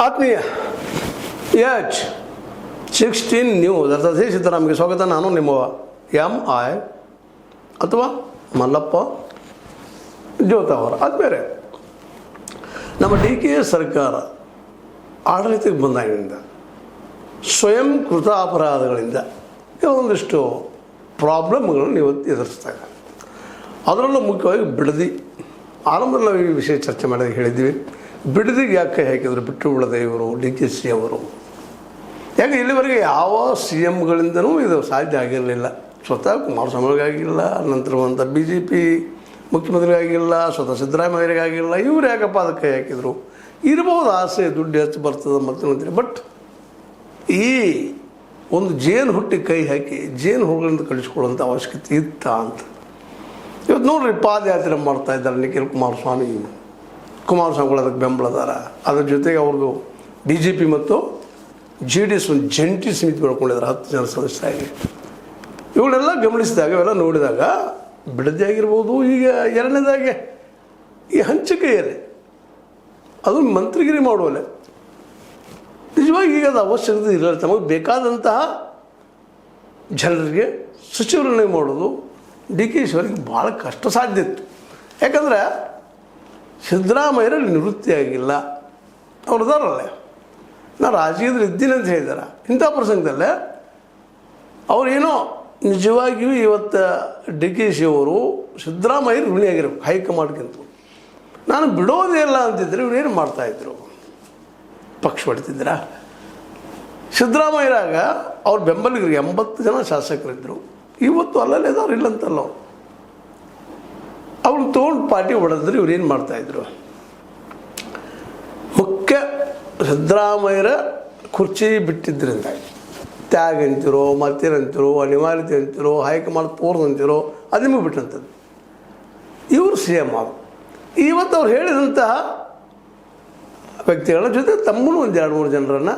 ಆತ್ಮೀಯ H16 news ಅರ್ಥಾತ್ ಸಿದ್ದರಾಮಯ್ಯ ಸ್ವಾಗತ. ನಾನು ನಿಮ್ಮ MI ಅಥವಾ ಮಲ್ಲಪ್ಪ ಜೋತಾವರ. ಅದು ಬೇರೆ. ನಮ್ಮ DK ಸರ್ಕಾರ ಆಡಳಿತಕ್ಕೆ ಬಂದಾಗಿನಿಂದ ಸ್ವಯಂ ಕೃತ ಅಪರಾಧಗಳಿಂದ ಒಂದಿಷ್ಟು ಪ್ರಾಬ್ಲಮ್ಗಳನ್ನು ಇವತ್ತು ಎದುರಿಸ್ತಾ ಇದೆ. ಅದರಲ್ಲೂ ಮುಖ್ಯವಾಗಿ ಬಿಡದಿ. ಆರಂಭದಲ್ಲಿ ನಾವು ಈ ವಿಷಯ ಚರ್ಚೆ ಮಾಡಿ ಹೇಳಿದ್ವಿ. ಬಿಡದಿಗೆ ಯಾಕೆ ಹಾಕಿದ್ರು ಬಿಟ್ಟು ಬಿಡದೆ ಇವರು DKC ಅವರು? ಯಾಕೆ ಇಲ್ಲಿವರೆಗೆ ಯಾವ CMಗಳಿಂದನೂ ಇದು ಸಾಧ್ಯ ಆಗಿರಲಿಲ್ಲ. ಸ್ವತಃ ಕುಮಾರಸ್ವಾಮಿಗಾಗಿಲ್ಲ, ನಂತರ ಬಂದ BJP ಮುಖ್ಯಮಂತ್ರಿಗಾಗಿಲ್ಲ, ಸ್ವತಃ ಸಿದ್ದರಾಮಯ್ಯರಿಗಾಗಿಲ್ಲ. ಇವ್ರು ಯಾಕಪ್ಪ ಅದಕ್ಕೆ ಹಾಕಿದರು? ಇರ್ಬೋದು ಆಸೆ, ದುಡ್ಡು ಹೆಚ್ಚು ಬರ್ತದೆ ಮುಖ್ಯಮಂತ್ರಿ. ಬಟ್ ಈ ಒಂದು ಜೇನು ಹುಟ್ಟಿ ಕೈ ಹಾಕಿ ಜೇನು ಹುಳುಗಳಿಂದ ಕಳಿಸ್ಕೊಳ್ಳೋಂಥ ಅವಶ್ಯಕತೆ ಇತ್ತ ಅಂತ ಇವತ್ತು ನೋಡ್ರಿ. ಪಾದಯಾತ್ರೆ ಮಾಡ್ತಾ ಇದ್ದಾರೆ ನಿಖಿಲ್ ಕುಮಾರಸ್ವಾಮಿಗಳು ಅದಕ್ಕೆ ಬೆಂಬಲದಾರ. ಅದ್ರ ಜೊತೆಗೆ ಅವ್ರದ್ದು DGP ಮತ್ತು JDS ಒಂದು ಜಂಟಿ ಸಮಿತಿ ಮಾಡ್ಕೊಂಡಿದ್ದಾರೆ 10 ಜನ ಸದಸ್ಯರಾಗಿ. ಇವುಗಳೆಲ್ಲ ಗಮನಿಸಿದಾಗ ಇವೆಲ್ಲ ನೋಡಿದಾಗ ಬಿಡದಿ ಆಗಿರ್ಬೋದು. ಈಗ ಎರಡನೇದಾಗೆ ಈ ಹಂಚಿಕೆಯಲ್ಲಿ ಅದು ಮಂತ್ರಿಗಿರಿ ಮಾಡುವಲ್ಲೇ ನಿಜವಾಗಿ ಈಗ ಅದು ಅವಶ್ಯಕತೆ ಇರಲ್ಲ. ತಮಗೆ ಬೇಕಾದಂತಹ ಜನರಿಗೆ ಸಚಿವರನ್ನೇ ಮಾಡೋದು DKC ಅವರಿಗೆ ಭಾಳ ಕಷ್ಟ ಸಾಧ್ಯ ಇತ್ತು. ಯಾಕಂದರೆ ಸಿದ್ದರಾಮಯ್ಯರಲ್ಲಿ ನಿವೃತ್ತಿ ಆಗಿಲ್ಲ. ಅವ್ರು ಇದಾರಲ್ಲೇ, ನಾ ರಾಜಕೀಯದಲ್ಲಿ ಇದ್ದೀನಿ ಅಂತ ಹೇಳಿದಾರೆ. ಇಂಥ ಪ್ರಸಂಗದಲ್ಲೇ ಅವರೇನೋ ನಿಜವಾಗಿಯೂ ಇವತ್ತು DKC ಅವರು ಸಿದ್ದರಾಮಯ್ಯ ಋಣಿಯಾಗಿರ್ಬೇಕು ಹೈಕಮಾಂಡ್ಗಿಂತ. ನಾನು ಬಿಡೋದೇ ಇಲ್ಲ ಅಂತಿದ್ರೆ ಇವ್ರೇನು ಮಾಡ್ತಾಯಿದ್ರು? ಪಕ್ಷ ಹೊಡಿತಿದ್ದೀರಾ? ಸಿದ್ದರಾಮಯ್ಯರಾಗ ಅವ್ರ ಬೆಂಬಲಿಗರಿಗೆ 80 ಜನ ಶಾಸಕರಿದ್ದರು. ಇವತ್ತು ಅಲ್ಲಲ್ಲೇ ಇದ್ದವ್ರು ಇಲ್ಲಂತಲ್ಲ. ಅವ್ರನ್ನ ತೊಗೊಂಡು ಪಾರ್ಟಿ ಹೊಡೆದ್ರೆ ಇವ್ರೇನು ಮಾಡ್ತಾಯಿದ್ರು? ಮುಖ್ಯ ಸಿದ್ದರಾಮಯ್ಯರ ಕುರ್ಚಿ ಬಿಟ್ಟಿದ್ದರಿಂದ ತ್ಯಾಗ ಅಂತಿರೋ, ಮತ್ತೇನಂತಿರೋ, ಅನಿವಾರ್ಯತೆ ಅಂತಿರೋ, ಹೈಕಮಾಂಡ್ ತೋರ್ದಂತಿರೋ ಅದು ನಿಮಗೆ ಬಿಟ್ಟಂಥದ್ದು. ಇವರು CM ಅವರು ಇವತ್ತು ಅವ್ರು ಹೇಳಿದಂತಹ ವ್ಯಕ್ತಿಗಳ ಜೊತೆ ತಮ್ಮನ್ನು ಒಂದು 2-3 ಜನರನ್ನು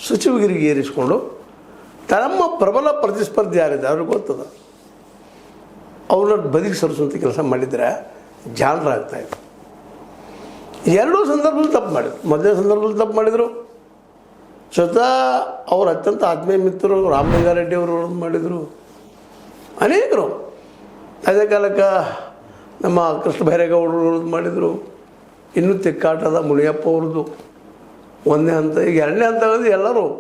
ಸಚಿವಗಿರಿಗೆ ಏರಿಸಿಕೊಂಡು ತಮ್ಮ ಪ್ರಬಲ ಪ್ರತಿಸ್ಪರ್ಧಿ ಯಾರಿದೆ ಅವ್ರಿಗೆ ಗೊತ್ತದ, ಅವ್ರನ್ನ ಬದಿಗೆ ಸರಿಸುವಂಥ ಕೆಲಸ ಮಾಡಿದರೆ ಜಾಣರಾಗ್ತಾಯಿದ್ರು. ಎರಡೂ ಸಂದರ್ಭದಲ್ಲಿ ತಪ್ಪು ಮಾಡಿದರು. ಮೊದಲನೇ ಸಂದರ್ಭದಲ್ಲಿ ತಪ್ಪು ಮಾಡಿದರು. ಸ್ವತಃ ಅವ್ರ ಅತ್ಯಂತ ಆತ್ಮೀಯ ಮಿತ್ರರು ರಾಮಲಿಂಗಾರೆಡ್ಡಿ ಅವರು ಮಾಡಿದರು. ಅನೇಕರು ಅದೇ ಕಾಲಕ್ಕೆ ನಮ್ಮ ಕೃಷ್ಣ ಬೈರೇಗೌಡರು ಮಾಡಿದರು. ಇನ್ನೂ ತಿಕ್ಕಾಟದ ಮುನಿಯಪ್ಪ ಅವ್ರದ್ದು ಒಂದನೇ ಹಂತ. ಈಗ ಎರಡನೇ ಹಂತ ಎಲ್ಲರೂ